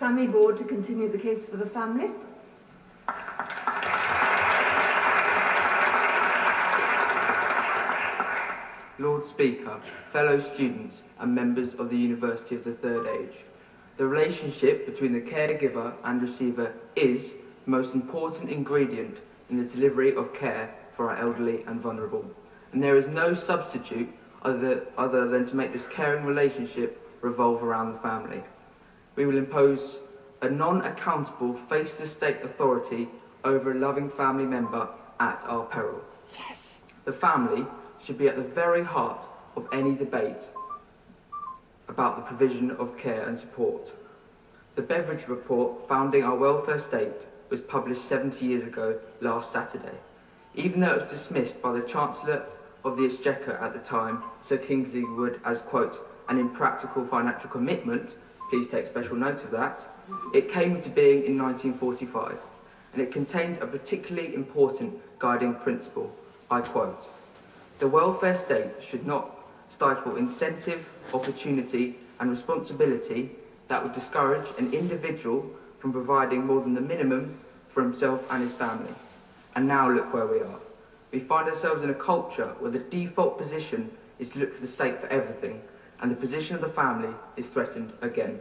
Sammy board to continue the case for the family. Lord Speaker, fellow students and members of the University of the Third Age, the relationship between the caregiver and receiver is the most important ingredient in the delivery of care for our elderly and vulnerable, and there is no substitute other than to make this caring relationship revolve around the family. We will impose a non-accountable face-to-state authority over a loving family member at our peril. Yes. The family should be at the very heart of any debate about the provision of care and support. The Beveridge Report founding our welfare state was published 70 years ago last Saturday. Even though it was dismissed by the Chancellor of the Exchequer at the time, Sir Kingsley Wood, as, quote, an impractical financial commitment, please take special note of that, it came into being in 1945, and it contained a particularly important guiding principle. I quote, "The welfare state should not stifle incentive, opportunity and responsibility that would discourage an individual from providing more than the minimum for himself and his family." And now look where we are. We find ourselves in a culture where the default position is to look to the state for everything, and the position of the family is threatened again.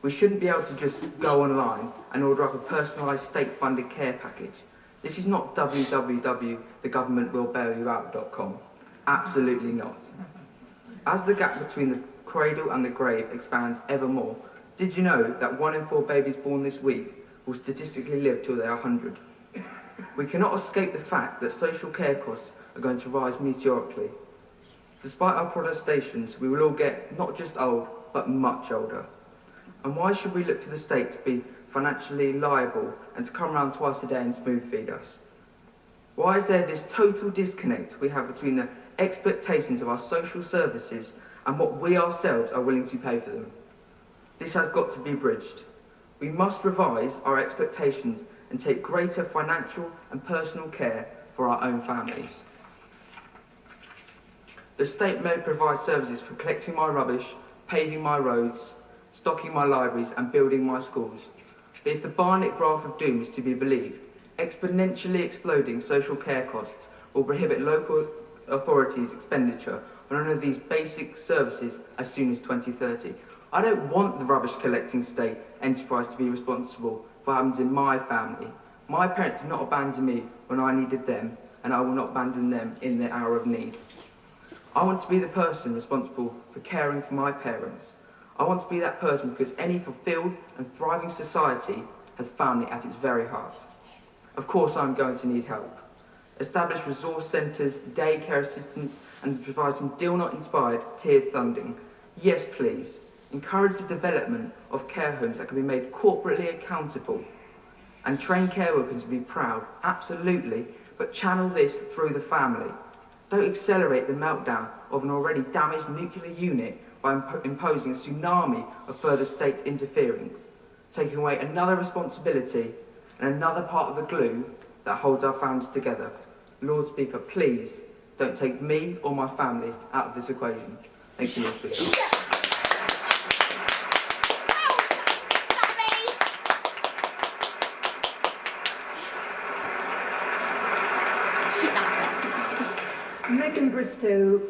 We shouldn't be able to just go online and order up a personalised state-funded care package. This is not www.thegovernmentwillbailyouout.com. Absolutely not. As the gap between the cradle and the grave expands ever more, did you know that 1 in 4 babies born this week will statistically live till they are 100? We cannot escape the fact that social care costs are going to rise meteorically. Despite our protestations, we will all get not just old, but much older. And why should we look to the state to be financially liable and to come around twice a day and spoon feed us? Why is there this total disconnect we have between the expectations of our social services and what we ourselves are willing to pay for them? This has got to be bridged. We must revise our expectations and take greater financial and personal care for our own families. The state may provide services for collecting my rubbish, paving my roads, stocking my libraries and building my schools. But if the Barnett graph of doom is to be believed, exponentially exploding social care costs will prohibit local authorities' expenditure on none of these basic services as soon as 2030. I don't want the rubbish collecting state enterprise to be responsible for what happens in my family. My parents did not abandon me when I needed them, and I will not abandon them in their hour of need. I want to be the person responsible for caring for my parents. I want to be that person because any fulfilled and thriving society has family at its very heart. Of course I'm going to need help. Establish resource centres, daycare assistance and provide some deal-not-inspired tiered funding. Yes please. Encourage the development of care homes that can be made corporately accountable. And train care workers to be proud, absolutely, but channel this through the family. Don't accelerate the meltdown of an already damaged nuclear unit by imposing a tsunami of further state interference, taking away another responsibility and another part of the glue that holds our families together. Lord Speaker, please don't take me or my family out of this equation. Thank you, Lord Speaker. Megan Bristow.